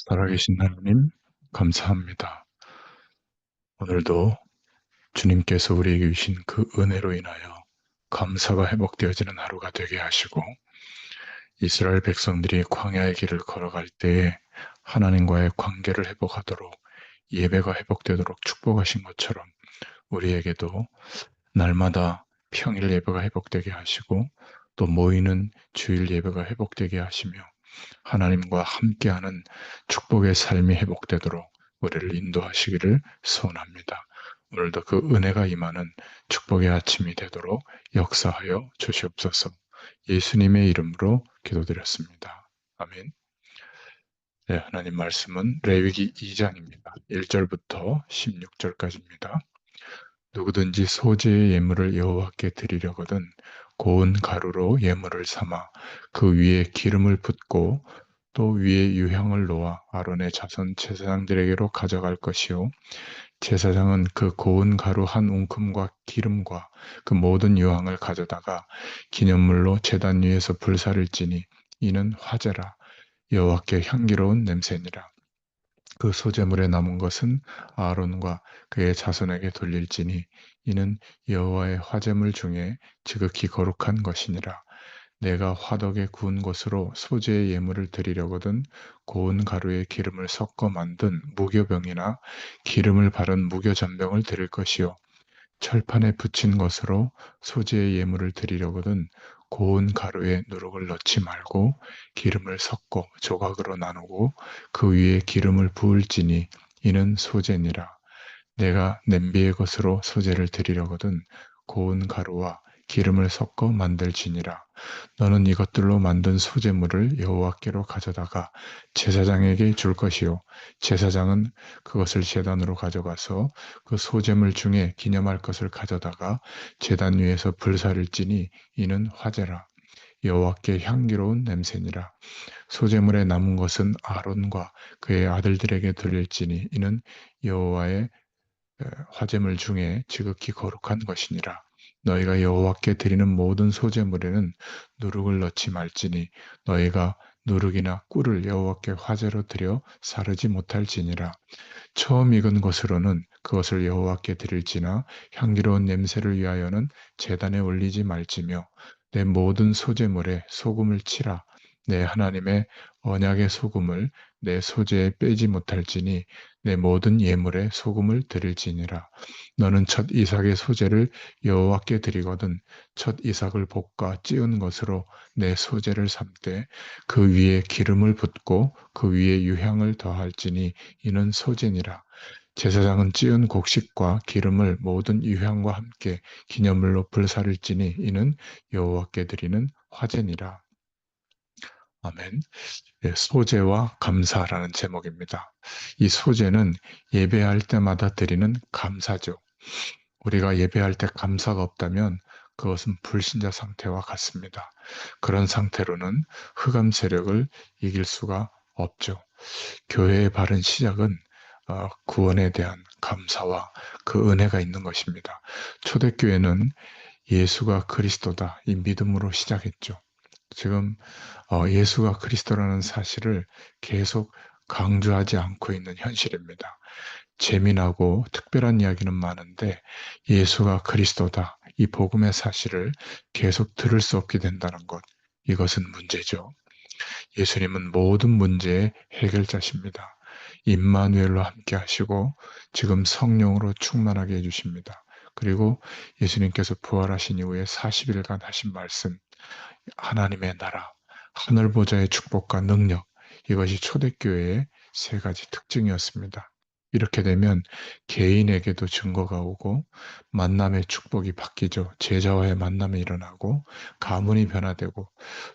살아계신 하나님, 감사합니다. 오늘도 주님께서 우리에게 주신 그 은혜로 인하여 감사가 회복되어지는 하루가 되게 하시고, 이스라엘 백성들이 광야의 길을 걸어갈 때에 하나님과의 관계를 회복하도록 예배가 회복되도록 축복하신 것처럼 우리에게도 날마다 평일 예배가 회복되게 하시고, 또 모이는 주일 예배가 회복되게 하시며 하나님과 함께하는 축복의 삶이 회복되도록 우리를 인도하시기를 소원합니다. 오늘도 그 은혜가 임하는 축복의 아침이 되도록 역사하여 주시옵소서. 예수님의 이름으로 기도드렸습니다. 아멘. 네, 하나님 말씀은 레위기 2장입니다. 1절부터 16절까지입니다. 누구든지 소재의 예물을 여호와께 드리려거든 고운 가루로 예물을 삼아 그 위에 기름을 붓고 또 위에 유향을 놓아 아론의 자손 제사장들에게로 가져갈 것이요 제사장은 그 고운 가루 한 웅큼과 기름과 그 모든 유향을 가져다가 기념물로 제단 위에서 불사를 지니 이는 화제라 여호와께 향기로운 냄새니라. 그 소재물에 남은 것은 아론과 그의 자손에게 돌릴지니 이는 여호와의 화제물 중에 지극히 거룩한 것이니라. 내가 화덕에 구운 것으로 소재의 예물을 드리려거든 고운 가루에 기름을 섞어 만든 무교병이나 기름을 바른 무교잔병을 드릴 것이요 철판에 붙인 것으로 소재의 예물을 드리려거든 고운 가루에 누룩을 넣지 말고 기름을 섞어 조각으로 나누고 그 위에 기름을 부을지니 이는 소재니라. 내가 냄비의 것으로 소재를 드리려거든 고운 가루와 기름을 섞어 만들지니라. 너는 이것들로 만든 소재물을 여호와께로 가져다가 제사장에게 줄 것이요 제사장은 그것을 제단으로 가져가서 그 소재물 중에 기념할 것을 가져다가 제단 위에서 불사를 지니 이는 화제라. 여호와께 향기로운 냄새니라. 소재물에 남은 것은 아론과 그의 아들들에게 드릴지니 이는 여호와의 화제물 중에 지극히 거룩한 것이니라. 너희가 여호와께 드리는 모든 소재물에는 누룩을 넣지 말지니 너희가 누룩이나 꿀을 여호와께 화제로 드려 사르지 못할지니라. 처음 익은 것으로는 그것을 여호와께 드릴지나 향기로운 냄새를 위하여는 제단에 올리지 말지며 내 모든 소재물에 소금을 치라. 내 하나님의 언약의 소금을 내 소재에 빼지 못할지니 내 모든 예물에 소금을 드릴지니라. 너는 첫 이삭의 소재를 여호와께 드리거든 첫 이삭을 볶아 찌은 것으로 내 소재를 삼되 그 위에 기름을 붓고 그 위에 유향을 더할지니 이는 소재니라. 제사장은 찌은 곡식과 기름을 모든 유향과 함께 기념물로 불사를 지니 이는 여호와께 드리는 화제니라. 아멘. 예, 소제와 감사라는 제목입니다. 이 소제는 예배할 때마다 드리는 감사죠. 우리가 예배할 때 감사가 없다면 그것은 불신자 상태와 같습니다. 그런 상태로는 흑암 세력을 이길 수가 없죠. 교회의 바른 시작은 구원에 대한 감사와 그 은혜가 있는 것입니다. 초대교회는 예수가 그리스도다 이 믿음으로 시작했죠. 지금 예수가 그리스도라는 사실을 계속 강조하지 않고 있는 현실입니다. 재미나고 특별한 이야기는 많은데 예수가 그리스도다 이 복음의 사실을 계속 들을 수 없게 된다는 것, 이것은 문제죠. 예수님은 모든 문제의 해결자십니다. 임마누엘로 함께 하시고 지금 성령으로 충만하게 해주십니다. 그리고 예수님께서 부활하신 이후에 40일간 하신 말씀, 하나님의 나라, 하늘 보좌의 축복과 능력, 이것이 초대교회의 세 가지 특징이었습니다. 이렇게 되면 개인에게도 증거가 오고 만남의 축복이 바뀌죠. 제자와의 만남이 일어나고 가문이 변화되고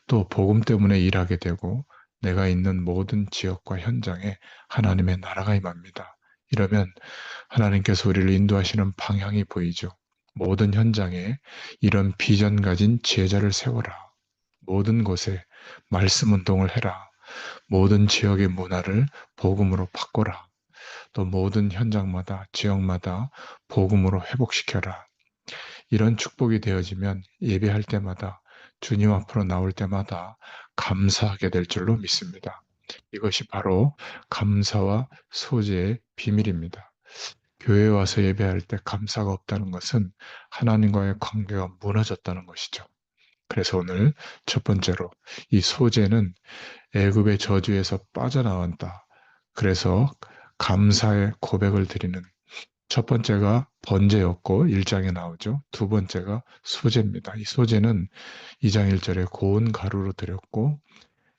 또 복음 때문에 일하게 되고 내가 있는 모든 지역과 현장에 하나님의 나라가 임합니다. 이러면 하나님께서 우리를 인도하시는 방향이 보이죠. 모든 현장에 이런 비전 가진 제자를 세워라. 모든 곳에 말씀 운동을 해라. 모든 지역의 문화를 복음으로 바꿔라. 또 모든 현장마다 지역마다 복음으로 회복시켜라. 이런 축복이 되어지면 예배할 때마다 주님 앞으로 나올 때마다 감사하게 될 줄로 믿습니다. 이것이 바로 감사와 소재의 비밀입니다. 교회에 와서 예배할 때 감사가 없다는 것은 하나님과의 관계가 무너졌다는 것이죠. 그래서 오늘 첫 번째로 이 소재는 애굽의 저주에서 빠져나왔다. 그래서 감사의 고백을 드리는 첫 번째가 번제였고 1장에 나오죠. 두 번째가 소제입니다. 이 소제는 2장 1절에 고운 가루로 드렸고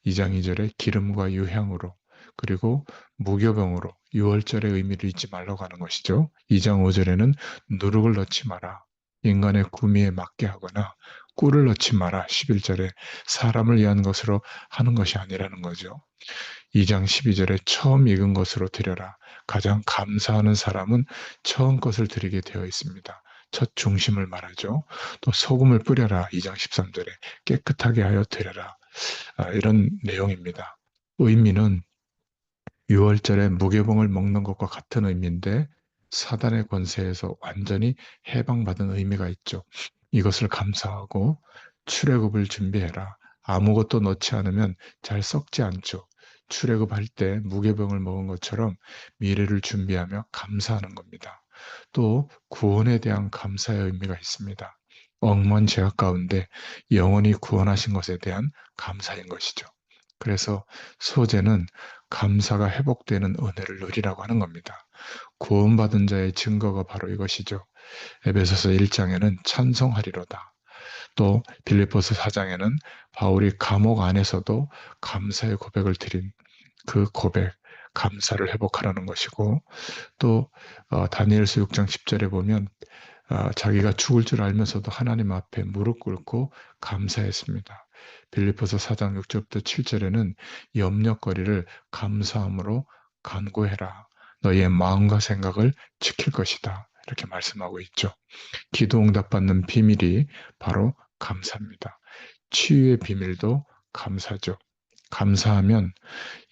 2장 2절에 기름과 유향으로 그리고 무교병으로 6월절의 의미를 잊지 말라고 하는 것이죠. 2장 5절에는 누룩을 넣지 마라. 인간의 구미에 맞게 하거나 꿀을 넣지 마라. 11절에 사람을 위한 것으로 하는 것이 아니라는 거죠. 2장 12절에 처음 익은 것으로 드려라. 가장 감사하는 사람은 처음 것을 드리게 되어 있습니다. 첫 중심을 말하죠. 또 소금을 뿌려라. 2장 13절에 깨끗하게 하여 드려라. 이런 내용입니다. 의미는 6월절에 무교병을 먹는 것과 같은 의미인데 사단의 권세에서 완전히 해방받은 의미가 있죠. 이것을 감사하고 출애굽을 준비해라. 아무것도 넣지 않으면 잘 썩지 않죠. 출애굽할 때 무교병을 먹은 것처럼 미래를 준비하며 감사하는 겁니다. 또 구원에 대한 감사의 의미가 있습니다. 억만 죄악 가운데 영원히 구원하신 것에 대한 감사인 것이죠. 그래서 소제는 감사가 회복되는 은혜를 누리라고 하는 겁니다. 구원받은 자의 증거가 바로 이것이죠. 에베소서 1장에는 찬송하리로다. 또 빌립보서 4장에는 바울이 감옥 안에서도 감사의 고백을 드린 그 고백, 감사를 회복하라는 것이고 또 다니엘서 6장 10절에 보면 자기가 죽을 줄 알면서도 하나님 앞에 무릎 꿇고 감사했습니다. 빌립보서 4장 6절부터 7절에는 염려거리를 감사함으로 간구해라. 너희의 마음과 생각을 지킬 것이다. 이렇게 말씀하고 있죠. 기도 응답받는 비밀이 바로 감사입니다. 치유의 비밀도 감사죠. 감사하면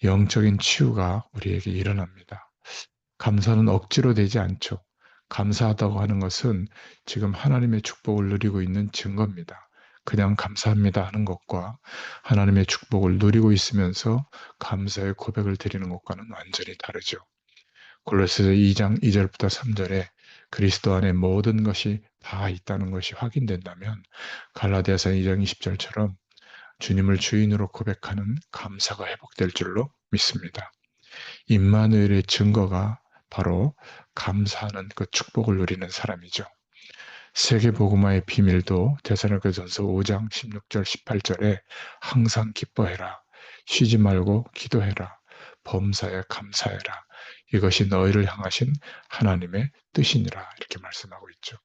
영적인 치유가 우리에게 일어납니다. 감사는 억지로 되지 않죠. 감사하다고 하는 것은 지금 하나님의 축복을 누리고 있는 증거입니다. 그냥 감사합니다 하는 것과 하나님의 축복을 누리고 있으면서 감사의 고백을 드리는 것과는 완전히 다르죠. 골로새서 2장 2절부터 3절에 그리스도 안에 모든 것이 다 있다는 것이 확인된다면 갈라디아서 2장 20절처럼 주님을 주인으로 고백하는 감사가 회복될 줄로 믿습니다. 임마누엘의 증거가 바로 감사하는 그 축복을 누리는 사람이죠. 세계복음화의 비밀도 데살로니가전서 5장 16절 18절에 항상 기뻐해라. 쉬지 말고 기도해라. 범사에 감사해라. 이것이 너희를 향하신 하나님의 뜻이니라. 이렇게 말씀하고 있죠.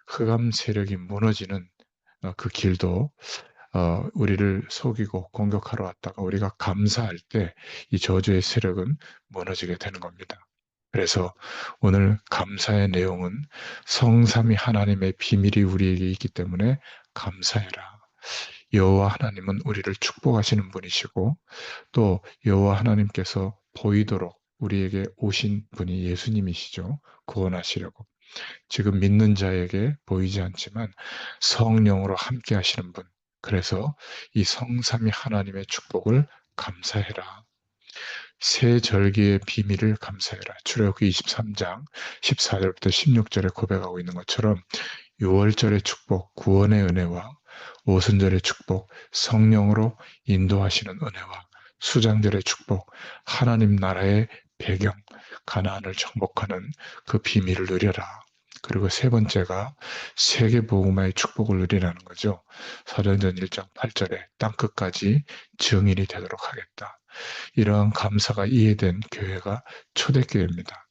흑암 세력이 무너지는 그 길도 우리를 속이고 공격하러 왔다가 우리가 감사할 때 이 저주의 세력은 무너지게 되는 겁니다. 그래서 오늘 감사의 내용은 성삼위 하나님의 비밀이 우리에게 있기 때문에 감사해라. 여호와 하나님은 우리를 축복하시는 분이시고 또 여호와 하나님께서 보이도록 우리에게 오신 분이 예수님이시죠. 구원하시려고. 지금 믿는 자에게 보이지 않지만 성령으로 함께 하시는 분. 그래서 이 성삼위 하나님의 축복을 감사해라. 새 절기의 비밀을 감사해라. 출애굽기 23장 14절부터 16절에 고백하고 있는 것처럼 6월절의 축복, 구원의 은혜와 오순절의 축복, 성령으로 인도하시는 은혜와 수장절의 축복, 하나님 나라의 배경, 가나안을 정복하는 그 비밀을 누려라. 그리고 세 번째가 세계복음화의 축복을 누리라는 거죠. 사도행전 1장 8절에 땅끝까지 증인이 되도록 하겠다. 이러한 감사가 이해된 교회가 초대교회입니다.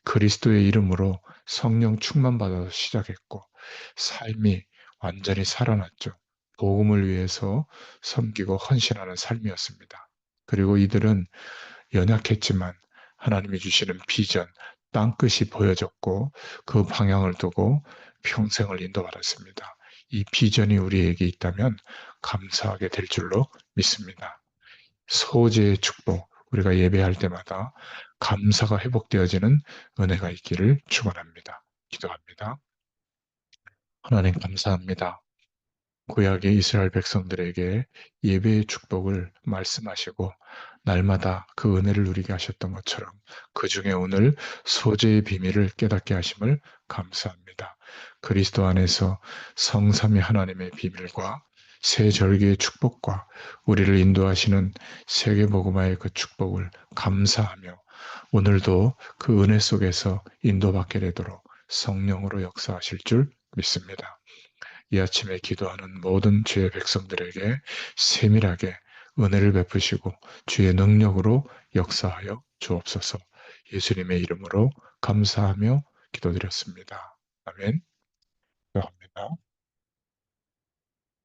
그리스도의 이름으로 성령 충만받아서 시작했고 삶이 완전히 살아났죠. 복음을 위해서 섬기고 헌신하는 삶이었습니다. 그리고 이들은 연약했지만 하나님이 주시는 비전, 땅끝이 보여졌고 그 방향을 두고 평생을 인도받았습니다. 이 비전이 우리에게 있다면 감사하게 될 줄로 믿습니다. 소재의 축복, 우리가 예배할 때마다 감사가 회복되어지는 은혜가 있기를 축원합니다. 기도합니다. 하나님 감사합니다. 구약의 이스라엘 백성들에게 예배의 축복을 말씀하시고 날마다 그 은혜를 누리게 하셨던 것처럼 그 중에 오늘 소재의 비밀을 깨닫게 하심을 감사합니다. 그리스도 안에서 성삼위 하나님의 비밀과 새 절기의 축복과 우리를 인도하시는 세계복음화의 그 축복을 감사하며 오늘도 그 은혜 속에서 인도받게 되도록 성령으로 역사하실 줄 믿습니다. 이 아침에 기도하는 모든 주의 백성들에게 세밀하게 은혜를 베푸시고 주의 능력으로 역사하여 주옵소서. 예수님의 이름으로 감사하며 기도드렸습니다. 아멘. 기도합니다.